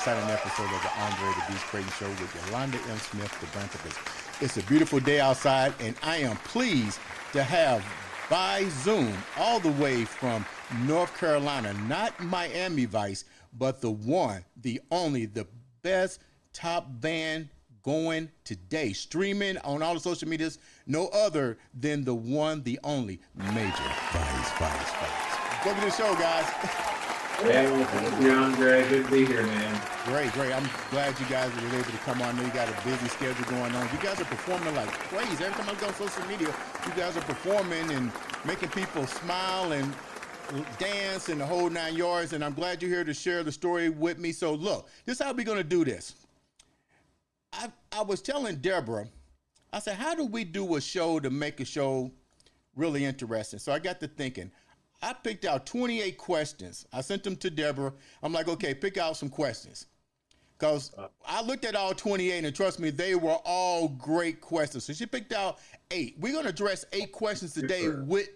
exciting episode of the Andre The Beast Crayton Show with Yolanda M. Smith, the Brancatus. It's a beautiful day outside, and I am pleased to have by Zoom all the way from North Carolina, not Miami Vice, but the one, the only, the best top band going today, streaming on all the social medias, no other than the one, the only, Major Vice. Welcome to the show, guys. Hey, thank you, Andre. Good to be here, man. Great. I'm glad you guys were able to come on. I know you got a busy schedule going on. You guys are performing like crazy. Every time I go on social media, you guys are performing and making people smile and dance and the whole 9 yards. And I'm glad you're here to share the story with me. So look, this is how we're going to do this. I was telling Deborah, I said, how do we do a show to make a show really interesting? So I got to thinking. I picked out 28 questions. I sent them to Deborah. I'm like, okay, pick out some questions. Because I looked at all 28, and trust me, they were all great questions. So she picked out 8. We're going to address 8 questions today with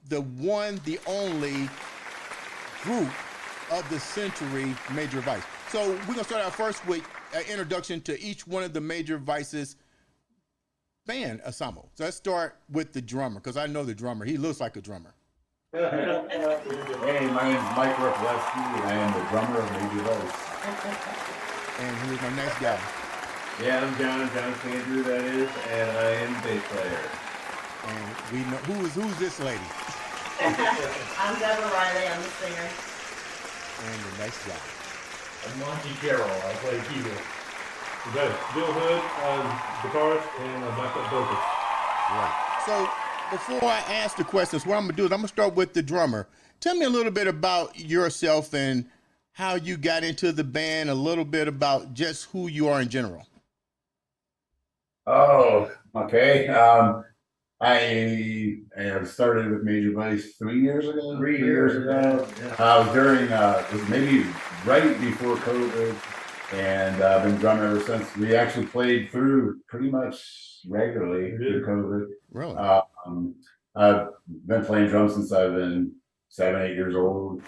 the one, the only group of the century, Major Vice. So we're going to start out first with an introduction to each one of the Major Vice's band ensemble. So let's start with the drummer, because I know the drummer. He looks like a drummer. Hey, my name is Mike Ropelewski, and I am the drummer of Major Vice. And here's my next guy. Yeah, I'm John Sandru, that is, and I am bass player. And we know who's this lady? I'm Deborah Riley, I'm the singer. And the next guy. I'm Monty Carroll, I play keyboard. We got Bill Hood, guitarist, and backup vocals. Right. So before I ask the questions, what I'm gonna do is I'm gonna start with the drummer. Tell me a little bit about yourself and how you got into the band, a little bit about just who you are in general. Oh, okay. I have started with Major Vice 3 years ago. 3 years ago. Yeah. During it was maybe right before COVID, and I've been drumming ever since. We actually played through pretty much regularly through COVID. Really? I've been playing drums since I've been 7, 8 years old,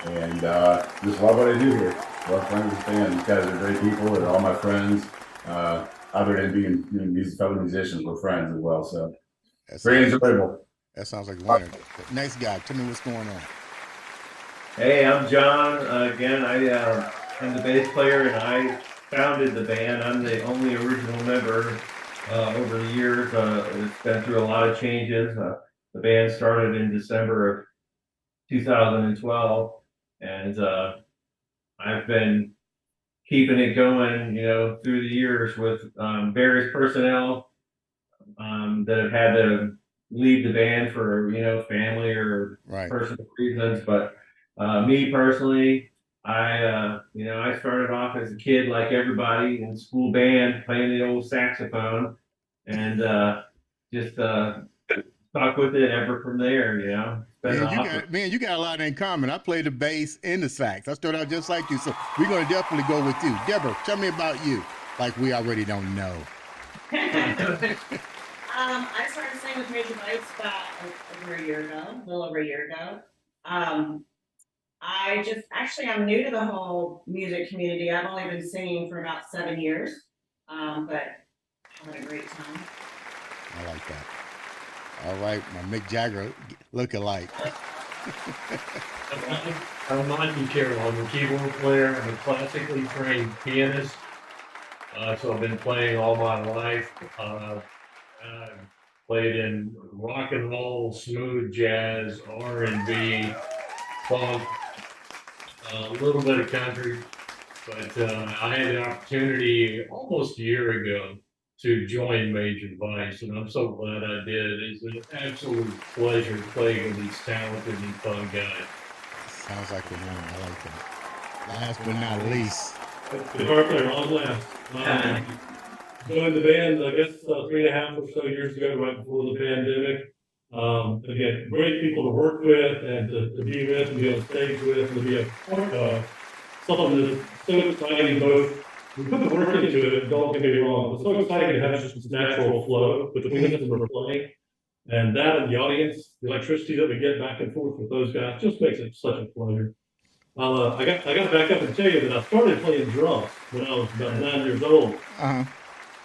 and just love what I do here. Love playing with the band. These guys are great people. They're all my friends. Other than being fellow musicians, we're friends as well. So very enjoyable. That sounds like a winner. Next guy, tell me what's going on. Hey, I'm John. Again, I'm the bass player, and I founded the band. I'm the only original member over the years. It's been through a lot of changes. The band started in December of 2012, and I've been keeping it going, through the years with various personnel that have had to leave the band for, family or personal reasons. But me personally, I started off as a kid like everybody in school band playing the old saxophone, and just stuck with it ever from there. You got a lot in common. I play the bass and the sax. I started out just like you, so we're going to definitely go with you. Deborah, tell me about you, like we already don't know. I started singing with Major Vice about a little over a year ago. I'm new to the whole music community. I've only been singing for about 7 years, but having a great time. I like that. All right, my Mick Jagger look-alike. I'm Monty Carroll. I'm a keyboard player. I'm a classically trained pianist. So I've been playing all my life. I've played in rock and roll, smooth jazz, R&B, funk, a little bit of country. But I had the opportunity almost a year ago to join Major Vice, and I'm so glad I did. It's an absolute pleasure playing with these talented and fun guys. Sounds like a winner. I like that. Last but not least. Guitar player on last. Joined the band, I guess, 3.5 or so years ago, right before the pandemic. Again, great people to work with and to be with and be on stage with and to be a part of something that's so exciting. Both we put the work into it, don't get me wrong, it's so exciting to have just this natural flow between us and we're playing. And that and the audience, the electricity that we get back and forth with those guys just makes it such a pleasure. I got to back up and tell you that I started playing drums when I was about 9 years old. Uh-huh.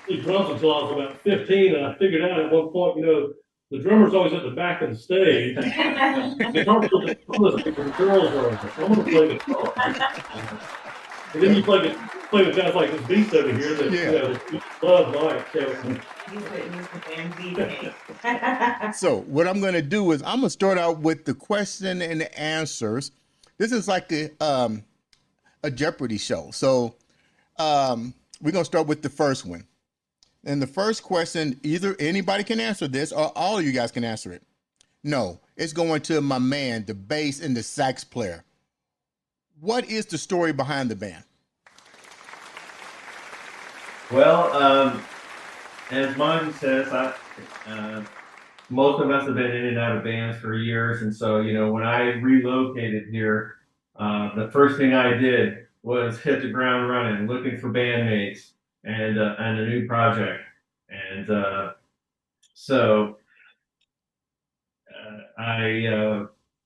Played drums until I was about 15, and I figured out at one point, the drummer's always at the back of the stage. The guitar's with the girls are. So I'm going to play the drums. And then you play with guys like this beast over here that love Mike. So. So what I'm going to do is I'm going to start out with the question and the answers. This is like a Jeopardy show. So we're going to start with the first one. And the first question, either anybody can answer this or all of you guys can answer it. No, it's going to my man, the bass and the sax player. What is the story behind the band? Well, as mine says, most of us have been in and out of bands for years, and so when I relocated here, the first thing I did was hit the ground running, looking for bandmates and a new project, and so I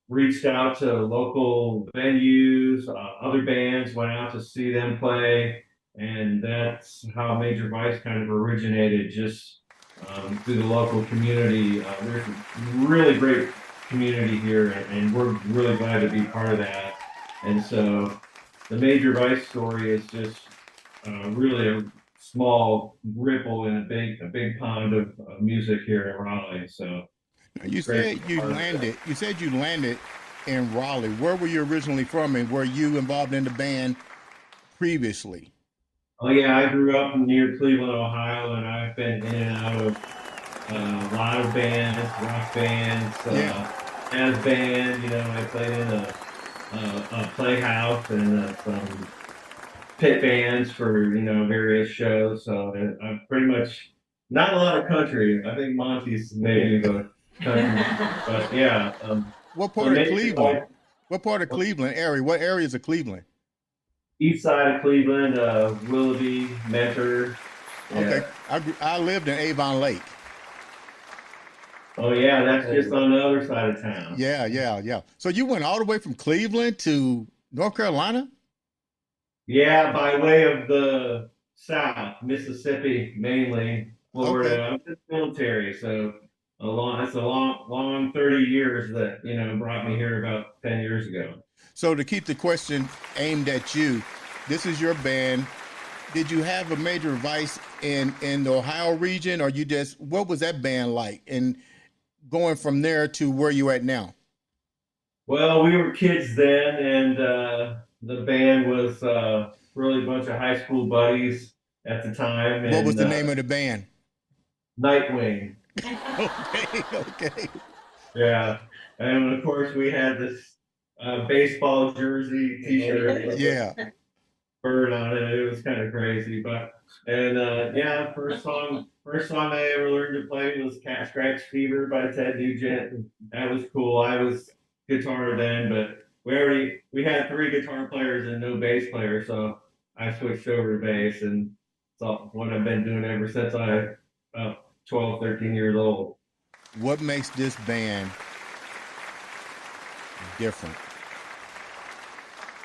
reached out to local venues, other bands, went out to see them play, and that's how Major Vice kind of originated, just through the local community. There's a really great community here, and we're really glad to be part of that. And so the Major Vice story is just really a small ripple in a big pond of music here in Raleigh. So You said you landed in Raleigh. Where were you originally from, and were you involved in the band previously? Oh yeah, I grew up near Cleveland, Ohio, and I've been in and out of a lot of bands, rock bands, jazz band. I played in a playhouse and some pit bands for various shows. So I'm pretty much not a lot of country. I think Monty's maybe the country, but yeah. What part of Cleveland? What part of Cleveland area? What areas of Cleveland? East side of Cleveland, Willoughby, Mentor. Yeah. Okay, I lived in Avon Lake. Oh yeah, that's just on the other side of town. Yeah. So you went all the way from Cleveland to North Carolina? Yeah, by way of the South, Mississippi mainly, Florida. Okay. I'm just military, so it's a long 30 years that brought me here about 10 years ago. So to keep the question aimed at you, this is your band. Did you have a Major Vice in the Ohio region, or what was that band like? And going from there to where you at now? Well, we were kids then, and the band was really a bunch of high school buddies at the time. What was the name of the band? Nightwing. Okay. Yeah, and of course we had this baseball jersey T-shirt. Yeah. Bird on it. It was kind of crazy, first song I ever learned to play was Cat Scratch Fever by Ted Nugent. That was cool. I was guitar then, but we had 3 guitar players and no bass player, so I switched over to bass, and it's what I've been doing ever since I about 12, 13 years old. What makes this band different?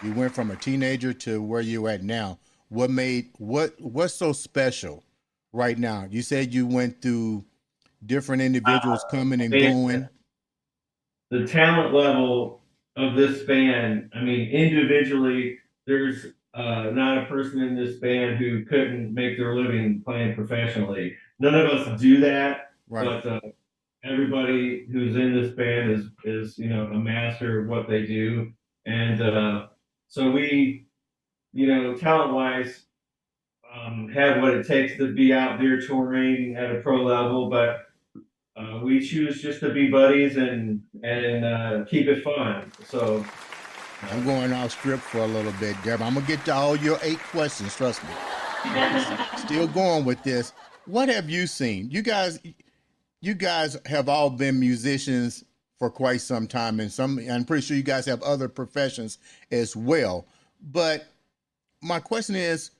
You went from a teenager to where you're at now. What's so special right now? You said you went through different individuals coming and going. The talent level of this band, I mean, individually, there's not a person in this band who couldn't make their living playing professionally. None of us do that, right. But everybody who's in this band is a master of what they do, and so we, talent-wise, have what it takes to be out there touring at a pro level, but we choose just to be buddies and keep it fun. So I'm going off script for a little bit, Deborah. I'm gonna get to all your 8 questions. Trust me. Still going with this. What have you seen? You guys have all been musicians for quite some time, and I'm pretty sure you guys have other professions as well. But my question is,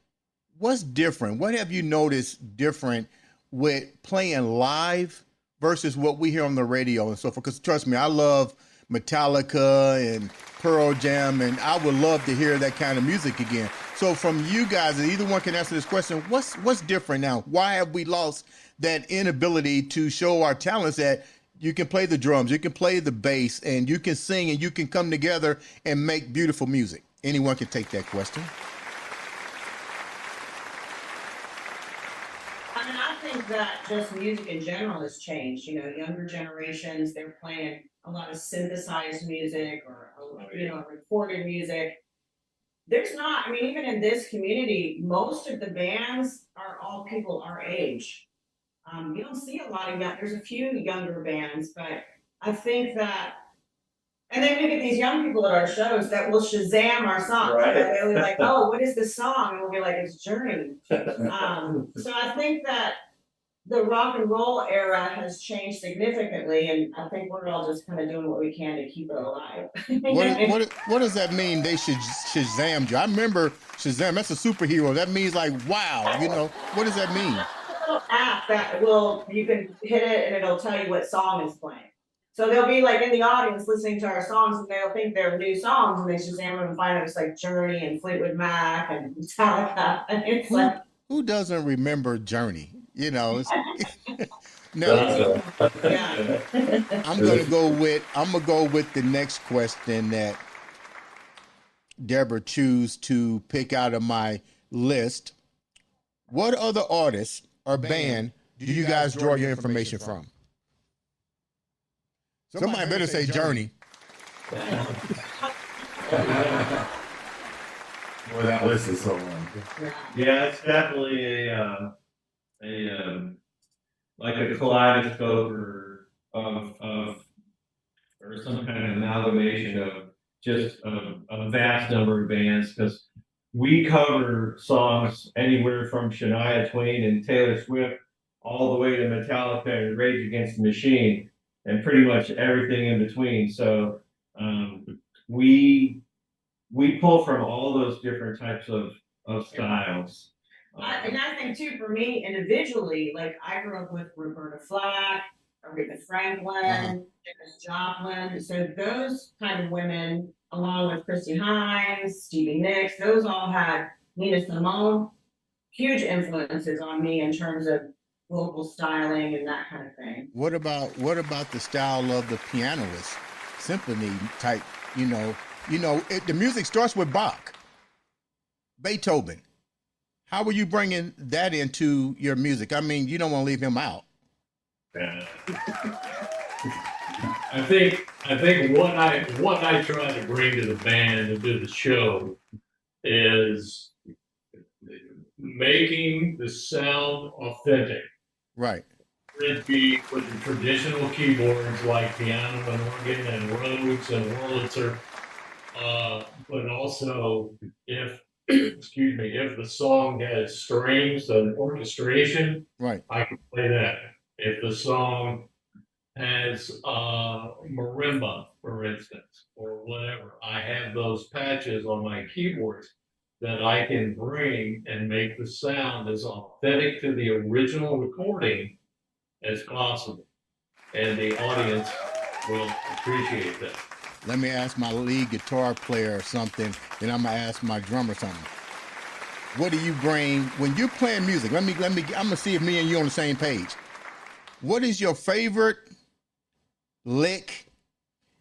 what's different? What have you noticed different with playing live versus what we hear on the radio and so forth? Because trust me, I love Metallica and Pearl Jam, and I would love to hear that kind of music again. So from you guys, and either one can answer this question, what's different now? Why have we lost that inability to show our talents that you can play the drums, you can play the bass, and you can sing, and you can come together and make beautiful music? Anyone can take that question. I mean, I think that just music in general has changed. You know, younger generations, they're playing a lot of synthesized music or, recorded music. There's not, I mean, even in this community, most of the bands are all people our age. You don't see a lot of there's a few younger bands, but I think that, and then we get these young people at our shows that will Shazam our songs. Right. They'll be like, oh, what is this song? And we'll be like, it's Journey. So I think that the rock and roll era has changed significantly, and I think we're all just kind of doing what we can to keep it alive. What does that mean? They should Shazam you. I remember Shazam. That's a superhero. That means like, wow. You know, what does that mean? Little app that you can hit it and it'll tell you what song is playing. So they'll be like in the audience listening to our songs, and they'll think they're new songs, and they Shazam them and find out it's like Journey and Fleetwood Mac and Metallica, and it's like, who doesn't remember Journey? You know, yeah. I'm gonna go with the next question that Deborah choose to pick out of my list. What other artists or band do you guys draw your information from? Somebody better say Journey. Boy, that list is so long. Yeah, it's definitely like a kaleidoscope or some kind of amalgamation of just a vast number of bands, because we cover songs anywhere from Shania Twain and Taylor Swift all the way to Metallica and Rage Against the Machine and pretty much everything in between. So we pull from all those different types of styles. And I think too, for me individually, like I grew up with Roberta Flack, Aretha Franklin, Janis Joplin. So those kind of women, along with Christy Hines, Stevie Nicks, those all had Nina Simone, huge influences on me in terms of vocal styling and that kind of thing. What about the style of the pianist, symphony type? The music starts with Bach, Beethoven. How are you bringing that into your music? I mean, you don't want to leave him out. I think what I try to bring to the band and to the show is making the sound authentic. Right. It be with the traditional keyboards like piano and organ and Rhodes and Wurlitzer, but also if the song has strings and orchestration, right, I can play that. If the song has marimba, for instance, or whatever, I have those patches on my keyboards that I can bring and make the sound as authentic to the original recording as possible, and the audience will appreciate that. Let me ask my lead guitar player something, then I'm gonna ask my drummer something. What do you bring when you're playing music? I'm gonna see if me and you on the same page. What is your favorite lick?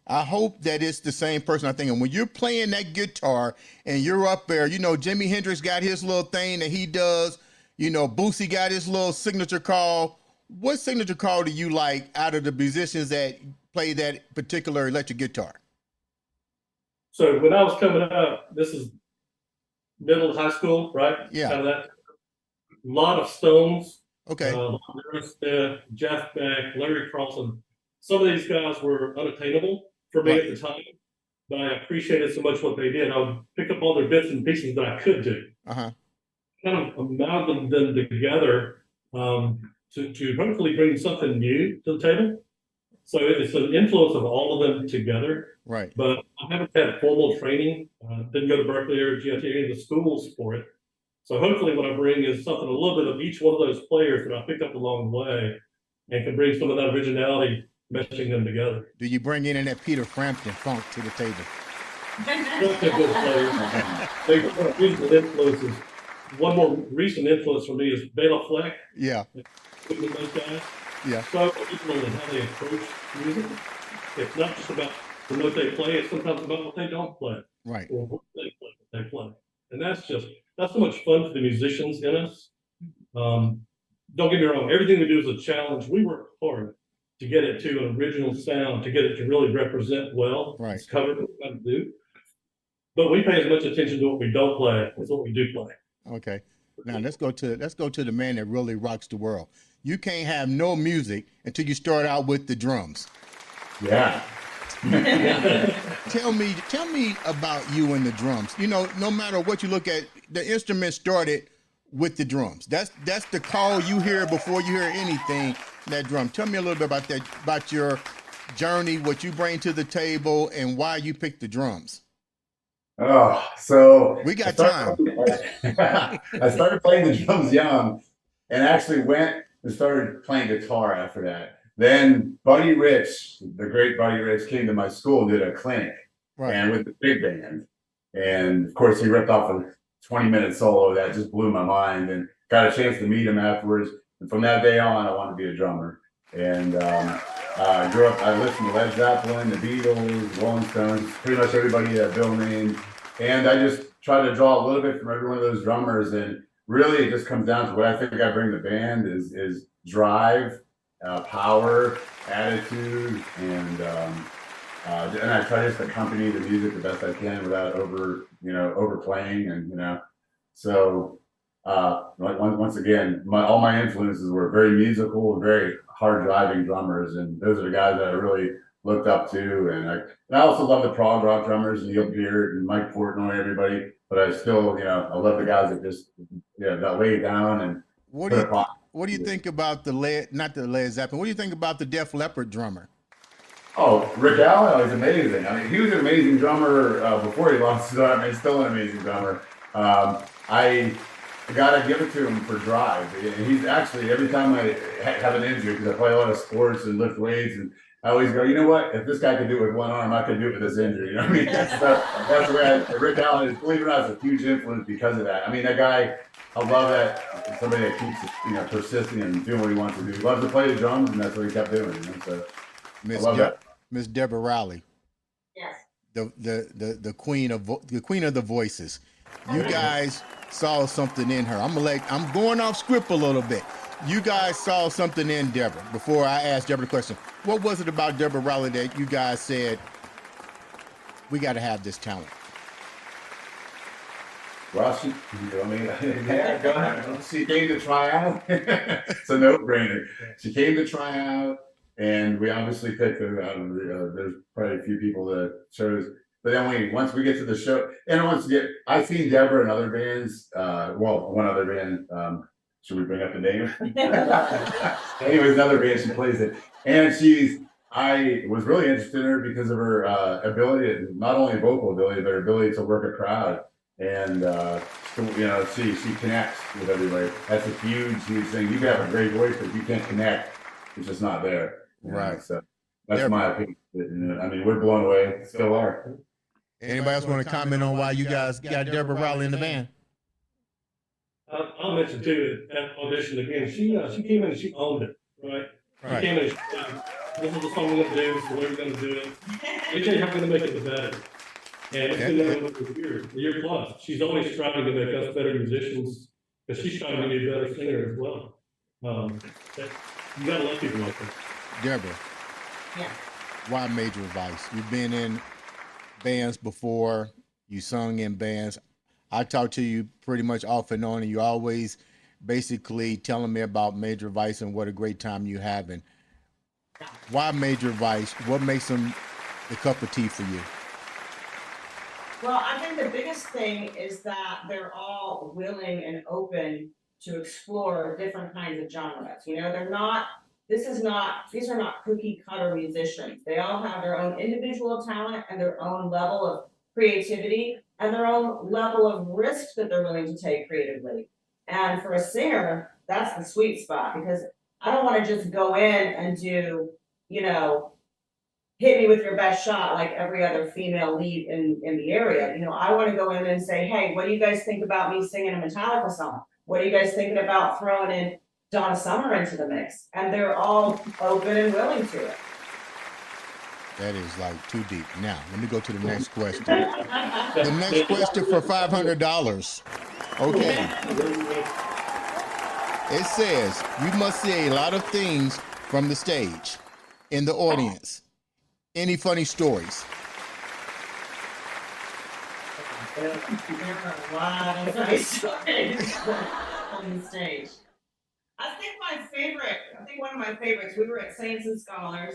I hope that it's the same person I'm thinking. When you're playing that guitar and you're up there, Jimi Hendrix got his little thing that he does, Boosie got his little signature call. What signature call do you like out of the musicians that play that particular electric guitar? So when I was coming up, this is middle of high school, right? Yeah. Kind of that. A lot of Stones. Okay. Jeff Beck, Larry Carlson. Some of these guys were unattainable for me at the time, but I appreciated so much what they did. I would pick up all their bits and pieces that I could do. Uh-huh. Kind of amalgamate them together to hopefully bring something new to the table. So it's an influence of all of them together. Right. But I haven't had formal training. Didn't go to Berkeley or GIT, any of the schools for it. So hopefully what I bring is something, a little bit of each one of those players that I picked up along the way, and can bring some of that originality meshing them together. Do you bring in that Peter Frampton funk to the table? Such a good player. They got musical influences. One more recent influence for me is Bela Fleck. Yeah, With those guys. yeah, So original in how they approach music. It's not just about the note they play, it's sometimes about what they don't play. right. Or what they play. And that's so much fun for the musicians in us. Don't get me wrong, everything we do is a challenge. We work hard to get it to an original sound, to get it to really represent well. Right. It's covered what we got to do. But we pay as much attention to what we don't play as what we do play. Okay. Now let's go to the man that really rocks the world. You can't have no music until you start out with the drums. Yeah. Tell me about you and the drums. You know, no matter what you look at, the instrument started with the drums. That's the call you hear before you hear anything. That drum. Tell me a little bit about that, about your journey, what you bring to the table, and why you picked the drums. Oh, so We got time. I started playing the drums young, and actually went and started playing guitar after that. Then Buddy Rich, the great Buddy Rich, came to my school and did a clinic, Right. and with the big band. And of course, he ripped off a 20-minute solo that just blew my mind, and got a chance to meet him afterwards. And from that day on, I wanted to be a drummer. And I grew up, I listened to Led Zeppelin, the Beatles, Rolling Stones, pretty much everybody that Bill named. And I just try to draw a little bit from every one of those drummers. And really, it just comes down to what I think I bring to the band is drive, power, attitude, and I try to just accompany the music the best I can without overplaying, and so once again, all my influences were very musical, very hard driving drummers, and those are the guys that I really looked up to. And I also love the prog rock drummers, Neil Peart and Mike Portnoy, everybody, but I still, I love the guys that just that lay down. And What do you think about not the Led Zeppelin? What do you think about the Def Leppard drummer? Oh, Rick Allen is amazing. I mean, he was an amazing drummer before he lost his arm, and still an amazing drummer. I gotta give it to him for drive. He's actually, every time I have an injury, because I play a lot of sports and lift weights, and I always go, you know what? If this guy could do it with one arm, I could do it with this injury. You know what I mean? That's the way Rick Allen is, believe it or not, is a huge influence because of that. I mean, that guy, I love that, somebody that keeps persisting and doing what he wants to do. He loves to play the drums, and that's what he kept doing. So I love that. Miss Deborah Rowley. Yes. The queen of the voices. You guys saw something in her. I'm going off script a little bit. You guys saw something in Deborah. Before I asked Deborah the question, what was it about Deborah Rowley that you guys said, we got to have this talent? Well, yeah, go ahead. She came to try out. It's a no-brainer. She came to try out, and we obviously picked her out of there's probably a few people that chose. But then once we get to the show, and I've seen Deborah in other bands. One other band. Should we bring up the name? Anyways, another band she plays in, and I was really interested in her because of her ability, not only vocal ability, but her ability to work a crowd. And she connects with everybody. That's a huge thing. You can have a great voice, but if you can't connect, it's just not there. Right. So that's my opinion. I mean, we're blown away. Still are. Anybody else want to comment on why you guys got Deborah Rowley in the band? I'll mention too, at audition again, she came in and she owned it, right? She came in and she said, this is the song we're gonna do, this is the way we're gonna do it. We tell you how we're gonna make it the better. And it's been going for a year plus. She's always trying to make us better musicians, because she's trying to be a better singer as well. You gotta love people like that. Deborah. Yeah. Why Major Vice? You've been in bands before, you sung in bands. I talk to you pretty much off and on, and you always basically telling me about Major Vice and what a great time you having. Why Major Vice? What makes them the cup of tea for you? Well, I think the biggest thing is that they're all willing and open to explore different kinds of genres. These are not cookie cutter musicians. They all have their own individual talent and their own level of creativity and their own level of risk that they're willing to take creatively. And for a singer, that's the sweet spot, because I don't want to just go in and do you know, hit me with your best shot like every other female lead in the area. You know, I want to go in and say, hey, what do you guys think about me singing a Metallica song? What are you guys thinking about throwing in Donna Summer into the mix? And they're all open and willing to it. That is like too deep. Now, let me go to the next question. The next question for $500. Okay. It says, you must say a lot of things from the stage in the audience. Any funny stories? There are a lot of nice stories on the stage. I think one of my favorites, we were at Saints and Scholars,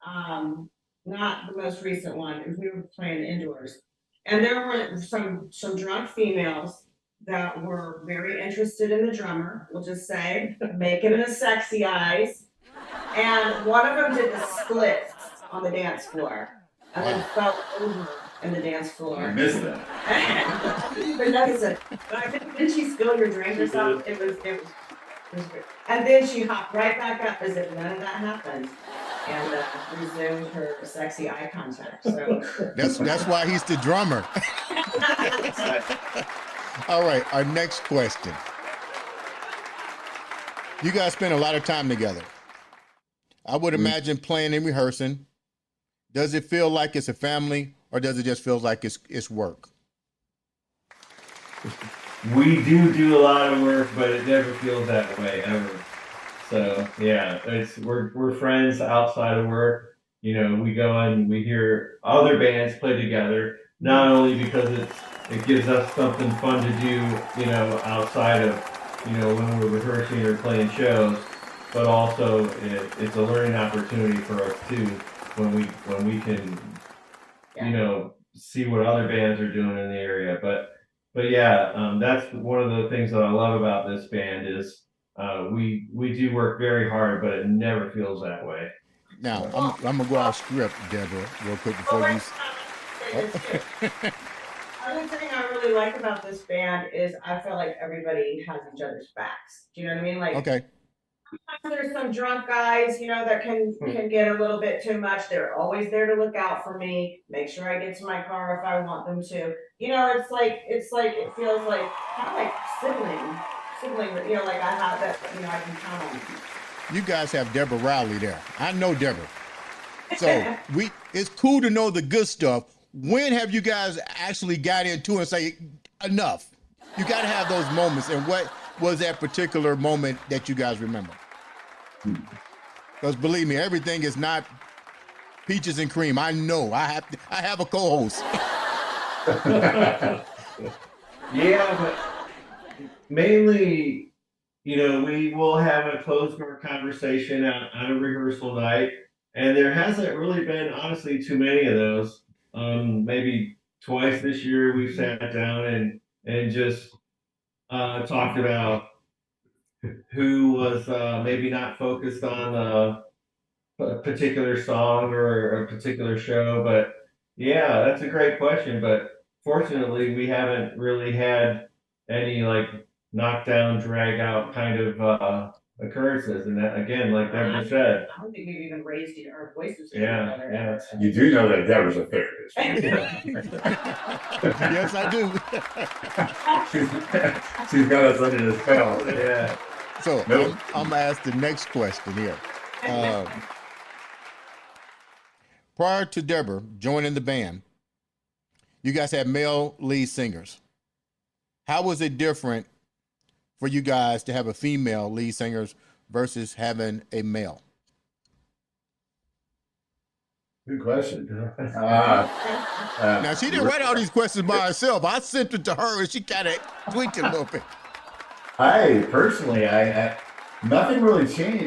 not the most recent one, and we were playing indoors. And there were some drunk females that were very interested in the drummer, we'll just say, making the sexy eyes. And one of them did the splits on the dance floor and then fell over in the dance floor. I missed that. But did she spill your drink or something? It was good. And then she hopped right back up as if none of that happened and resumed her sexy eye contact. So That's why he's the drummer. All right, our next question. You guys spend a lot of time together. I would imagine playing and rehearsing. Does it feel like it's a family, or does it just feel like it's work? We do a lot of work, but it never feels that way ever. So yeah, we're friends outside of work. You know, we go and we hear other bands play together, not only because it gives us something fun to do, you know, outside of, you know, when we're rehearsing or playing shows, but also it's a learning opportunity for us too, when we can, you know, see what other bands are doing in the area. But yeah, that's one of the things that I love about this band is we do work very hard, but it never feels that way. Now, I'm gonna go off script, Deborah, real quick before you. Other thing I really like about this band is I feel like everybody has each other's backs. Do you know what I mean? Like, Okay. there's some drunk guys, you know, that can get a little bit too much. They're always there to look out for me, make sure I get to my car if I want them to. You know, it feels like kind of like sibling. You know, like I have that. You know, I can count on. You guys have Deborah Rowley there. I know Deborah. So it's cool to know the good stuff. When have you guys actually got into it and say, enough? You got to have those moments. And what was that particular moment that you guys remember? Because believe me, everything is not peaches and cream. I know. I have a co-host. Yeah, but mainly, you know, we will have a closed door conversation on a rehearsal night, and there hasn't really been, honestly, too many of those. Maybe twice this year we've sat down and just talked about who was maybe not focused on a particular song or a particular show. But yeah, that's a great question. But fortunately, we haven't really had any like knockdown, drag out kind of occurrences. And that, again, like Deborah said, I don't think we've even raised our voices. yeah. You do know that Deborah's a therapist. Yes, I do. She's got us under the spell. Yeah. So Nope. I'm gonna ask the next question here. Prior to Deborah joining the band, you guys had male lead singers. How was it different for you guys to have a female lead singers versus having a male? Good question. Now, she didn't write all these questions by herself. I sent it to her and she kind of tweaked it a little bit. I personally, I nothing really changed.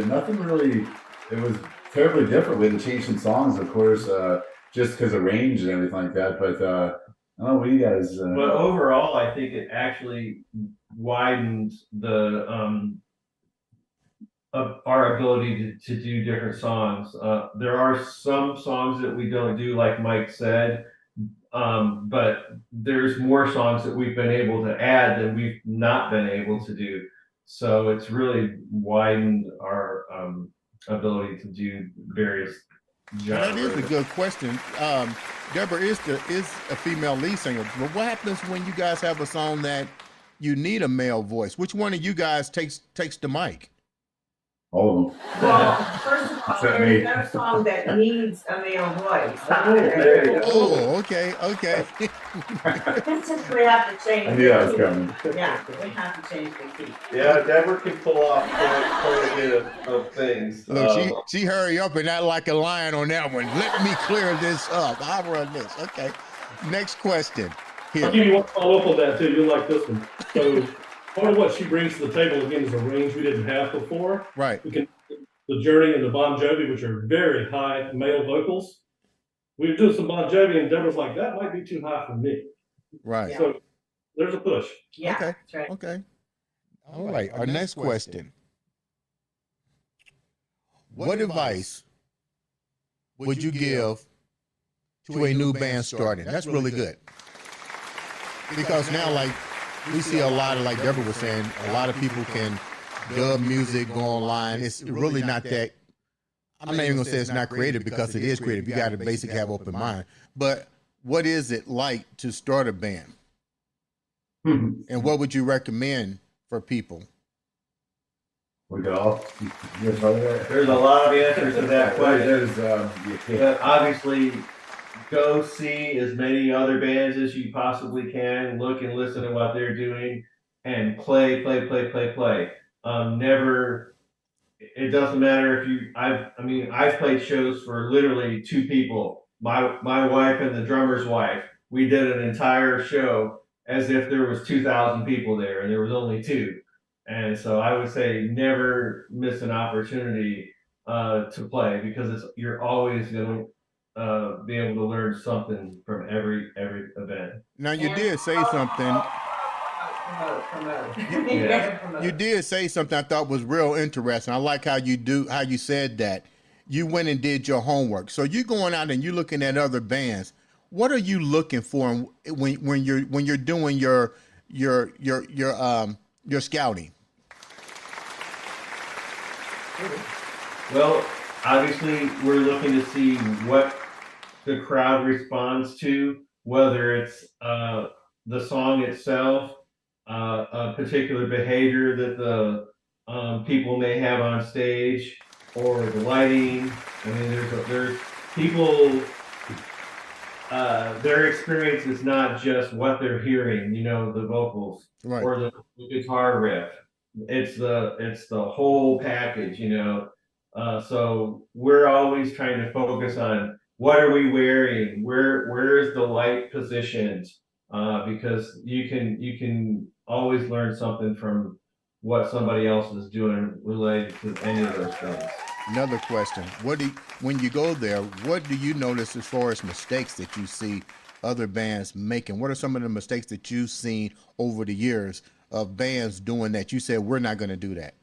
Nothing really. It was terribly different. We had to change some songs, of course, just because of range and everything like that. But I don't know what you guys. But overall, I think it actually widened the of our ability to do different songs. There are some songs that we don't do, like Mike said, but there's more songs that we've been able to add than we've not been able to do. So it's really widened our ability to do various Now, that is a genres. good question. Deborah is a female lead singer, but what happens when you guys have a song that you need a male voice? Which one of you guys takes the mic? All of them. Well, first of all, Except there's me. no song that needs a male voice. There you go. Oh, okay. This is, we have to change. I knew that was the key. coming. Yeah, we have to change the key. Yeah, Deborah can pull off quite a bit of things. Look, she hurry up and act like a lion on that one. Let me clear this up. I'll run this. Okay. Next question. I'll Here. give you one follow up on that too. You'll like this one. So part of what she brings to the table again is a range we didn't have before. Right. We can the Journey and the Bon Jovi, which are very high male vocals. We were doing some Bon Jovi, and Deborah's like, that might be too high for me. Right. Yeah. So there's a push. Yeah, Okay. that's right. Okay. All right. Our next question. What advice would you give to a new band starting? That's really good. Because now, like, we see a lot of, like Deborah was saying, a lot of people can dub music, go online. It's really not that, I'm not even gonna say it's not creative, because it is creative. You gotta basically have open mind. But what is it like to start a band? And what would you recommend for people? We could all. You guys know that? There's a lot of answers to that question. There's Obviously, go see as many other bands as you possibly can. Look and listen to what they're doing, and play. Never. It doesn't matter if you. I've played shows for literally two people. My wife and the drummer's wife. We did an entire show as if there was 2,000 people there, and there was only two. And so I would say never miss an opportunity to play, because you're always going to be able to learn something from every event. Now, you did say something. Promote. Yeah. Promote. You did say something I thought was real interesting. I like how you said that. You went and did your homework. So you're going out and you're looking at other bands. What are you looking for when you're doing your scouting? Well, obviously, we're looking to see what the crowd responds to, whether it's the song itself, a particular behavior that the people may have on stage, or the lighting. I mean, there's people. Their experience is not just what they're hearing, the vocals, Right. or the guitar riff. It's the whole package, So we're always trying to focus on what are we wearing, where is the light positioned, because you can always learn something from what somebody else is doing related to any of those things. Another question. When you go there, what do you notice as far as mistakes that you see other bands making? What are some of the mistakes that you've seen over the years of bands doing that you said, we're not going to do that?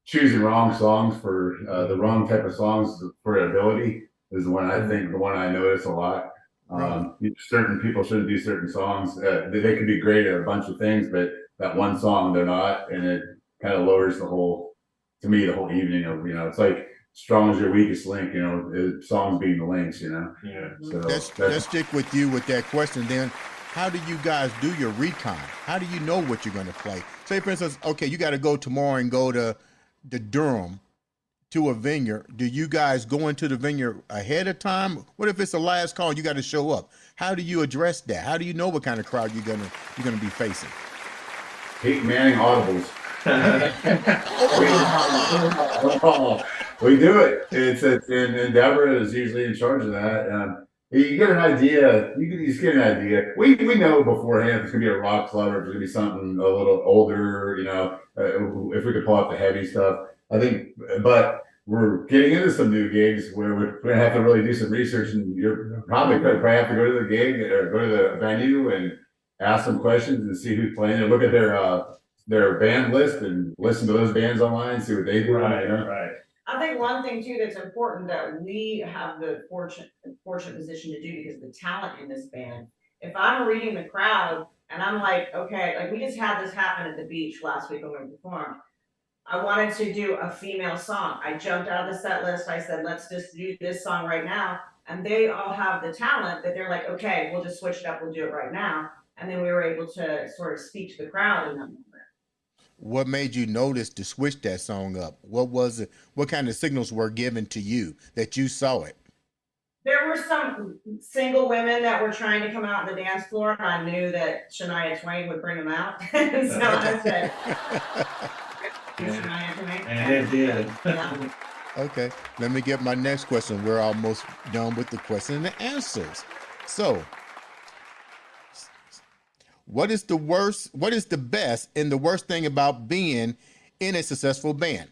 choosing wrong songs for the wrong type of songs for ability is the one the one I notice a lot. Certain people shouldn't do certain songs. They can be great at a bunch of things, but that one song they're not, and it kind of lowers the whole evening of, it's like strong as your weakest link, songs being the links, Yeah. So Let's stick with you with that question then. How do you guys do your recon? How do you know what you're going to play? Say, for instance, okay, you got to go tomorrow and go to Durham to a vineyard. Do you guys go into the vineyard ahead of time? What if it's the last call and you got to show up? How do you address that? How do you know what kind of crowd you're gonna be facing? Peyton Manning audibles. We do it. And Deborah is usually in charge of that. You get an idea. You can just get an idea. We know beforehand if it's gonna be a rock club or if it's gonna be something a little older. If we could pull out the heavy stuff, I think. But we're getting into some new gigs where we're gonna have to really do some research, and you're probably have to go to the gig or go to the venue and ask some questions and see who's playing and look at their band list and listen to those bands online, see what they do. Right. I think one thing too that's important that we have the fortunate position to do because of the talent in this band. If I'm reading the crowd and I'm like, okay, like we just had this happen at the beach last week when we performed. I wanted to do a female song. I jumped out of the set list. I said, let's just do this song right now. And they all have the talent that they're like, okay, we'll just switch it up. We'll do it right now. And then we were able to sort of speak to the crowd in that moment. What made you notice to switch that song up? What was it? What kind of signals were given to you that you saw it? There were some single women that were trying to come out on the dance floor, and I knew that Shania Twain would bring them out. And so I said, Shania Twain. And it did. Yeah. Okay, let me get my next question. We're almost done with the question and the answers. So, what is the best and the worst thing about being in a successful band?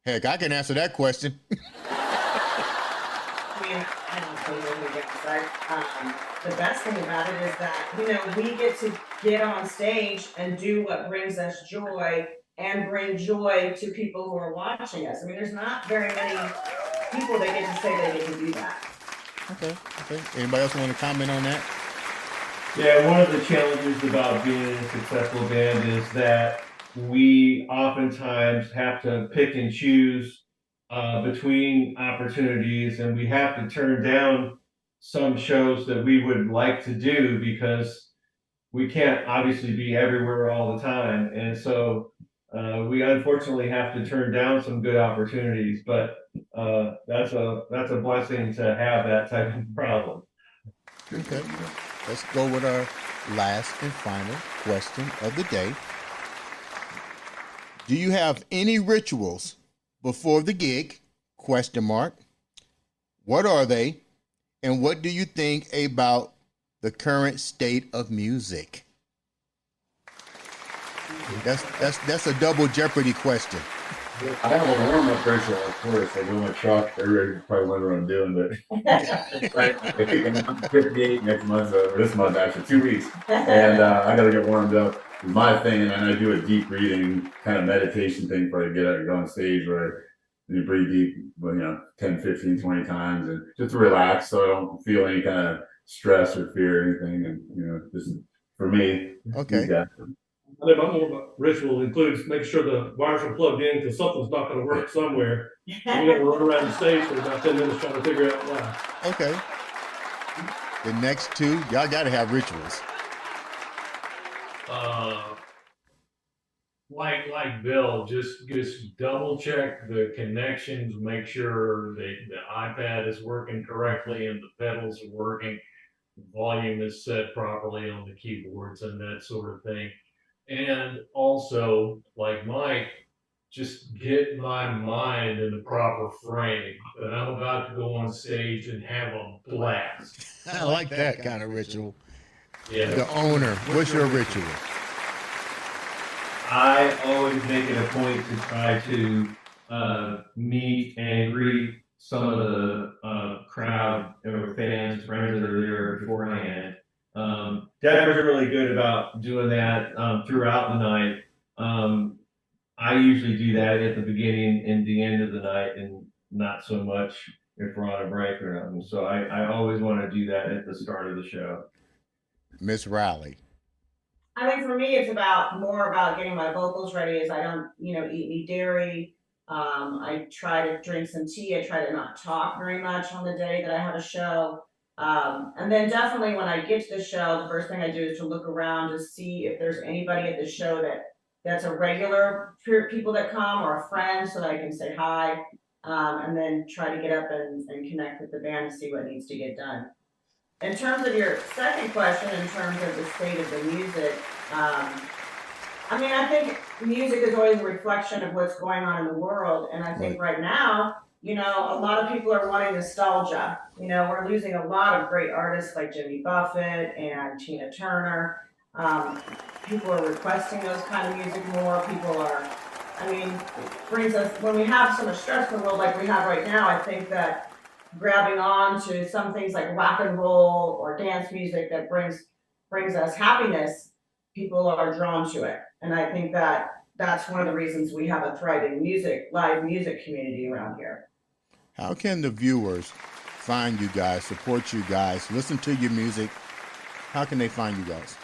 Heck, I can answer that question. I mean, I don't totally get the best thing about it is that, you know, we get to get on stage and do what brings us joy and bring joy to people who are watching us. I mean, there's not very many people that get to say that they can do that. Okay. Anybody else want to comment on that? Yeah, one of the challenges about being in a successful band is that we oftentimes have to pick and choose between opportunities, and we have to turn down some shows that we would like to do because we can't obviously be everywhere all the time. And so we unfortunately have to turn down some good opportunities, but that's a blessing to have that type of problem. Okay, let's go with our last and final question of the day. Do you have any rituals before the gig? ? What are they? And what do you think about the current state of music? That's a double jeopardy question. I have a warm-up ritual, of course. I go in my truck. Everybody probably wonder what I'm doing, but I'm 58 next month, or this month actually, 2 weeks, and I got to get warmed up. It's my thing, and I do a deep breathing kind of meditation thing before I go on stage, where you breathe deep, 10, 15, 20 times, and just to relax, so I don't feel any kind of stress or fear or anything. And this is for me. Okay. I think my more ritual includes making sure the wires are plugged in because something's not going to work somewhere. You got to run around the stage for about 10 minutes trying to figure out why. Okay. The next two, y'all got to have rituals. Like Bill, just double check the connections, make sure the iPad is working correctly and the pedals are working, the volume is set properly on the keyboards and that sort of thing. And also, like Mike, just get my mind in the proper frame that I'm about to go on stage and have a blast. I like that kind of ritual. Yeah. The owner, what's your ritual? I always make it a point to try to meet and greet some of the crowd or fans, friends that are there beforehand. Deborah's really good about doing that throughout the night. I usually do that at the beginning and the end of the night, and not so much if we're on a break or nothing. So I always want to do that at the start of the show. Miss Riley. I think for me, it's more about getting my vocals ready. As I don't, eat any dairy. I try to drink some tea. I try to not talk very much on the day that I have a show. And then definitely when I get to the show, the first thing I do is to look around to see if there's anybody at the show that's a regular people that come or a friend, so that I can say hi. And then try to get up and connect with the band and see what needs to get done. In terms of your second question, in terms of the state of the music, I think music is always a reflection of what's going on in the world. And I think right now, a lot of people are wanting nostalgia. We're losing a lot of great artists like Jimmy Buffett and Tina Turner. People are requesting those kind of music more. People are, brings us, when we have so much stress in the world like we have right now, I think that grabbing on to some things like rock and roll or dance music that brings us happiness, people are drawn to it. And I think that that's one of the reasons we have a thriving live music community around here. How can the viewers find you guys, support you guys, listen to your music? How can they find you guys?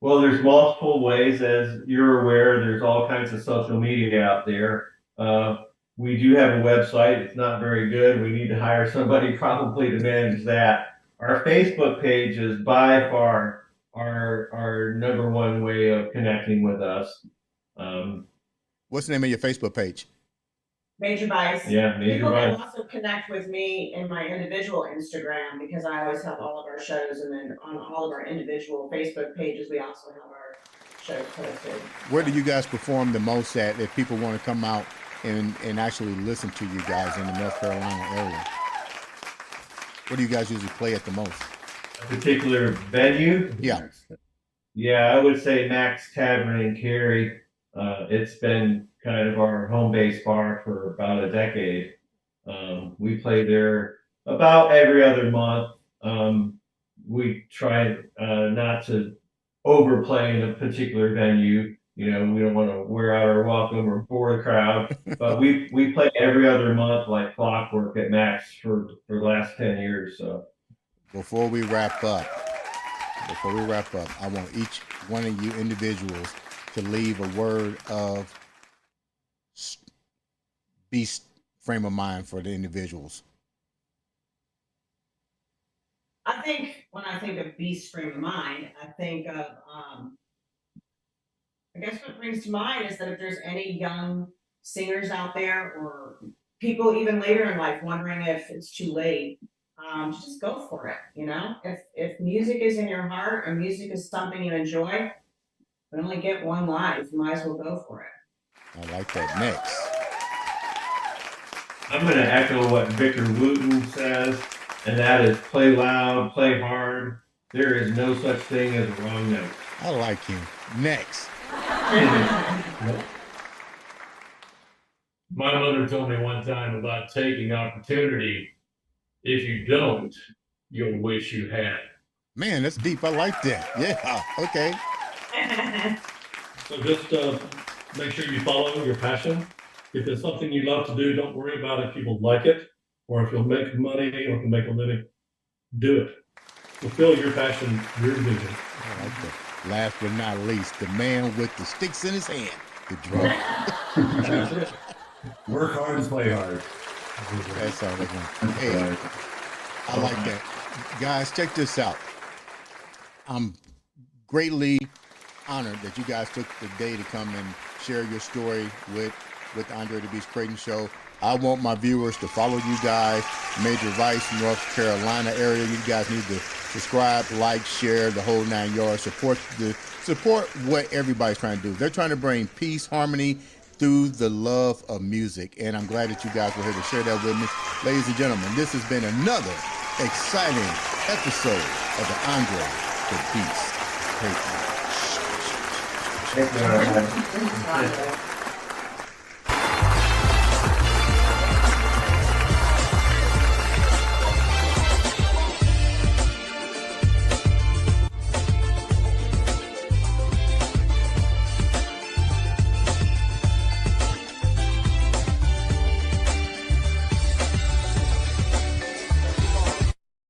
Well, there's multiple ways, as you're aware, there's all kinds of social media out there. We do have a website. It's not very good. We need to hire somebody probably to manage that. Our Facebook page is by far our number one way of connecting with us. What's the name of your Facebook page? Major Vice. Yeah, Major People can Vice. also connect with me in my individual Instagram because I always have all of our shows, and then on all of our individual Facebook pages, we also have our shows posted. Where do you guys perform the most at if people want to come out and actually listen to you guys in the North Carolina area? Where do you guys usually play at the most? A particular venue? Yeah. Yeah, I would say Max Tavern in Cary. It's been kind of our home base bar for about a decade. We play there about every other month. We try not to overplay in a particular venue. You know, we don't want to wear out our welcome or bore the crowd. But we play every other month like clockwork at Max for the last 10 years. So Before we wrap up, I want each one of you individuals to leave a word of beast frame of mind for the individuals. I think when I think of beast frame of mind, I think of, I guess what brings to mind is that if there's any young singers out there or people even later in life wondering if it's too late, just go for it. You know, if music is in your heart or music is something you enjoy, we only get one life. You might as well go for it. I like that. Next. I'm going to echo what Victor Wooten says, and that is play loud, play hard. There is no such thing as a wrong note. I like him. Next. My mother told me one time about taking opportunity. If you don't, you'll wish you had. Man, that's deep. I like that. Yeah. Okay. So just make sure you follow your passion. If it's something you love to do, don't worry about if people like it or if you'll make money or can make a living. Do it. Fulfill your passion, your vision. I like that. Last but not least, the man with the sticks in his hand, the drum. Work hard and play hard. That's all they want. Hey, I like that. Guys, check this out. I'm greatly honored that you guys took the day to come and share your story with the Andre The Beast Crayton show. I want my viewers to follow you guys, Major Vice, North Carolina area. You guys need to subscribe, like, share, the whole 9 yards. Support what everybody's trying to do. They're trying to bring peace, harmony through the love of music. And I'm glad that you guys were here to share that with me. Ladies and gentlemen, this has been another exciting episode of the Andre The Beast Crayton. Thank you.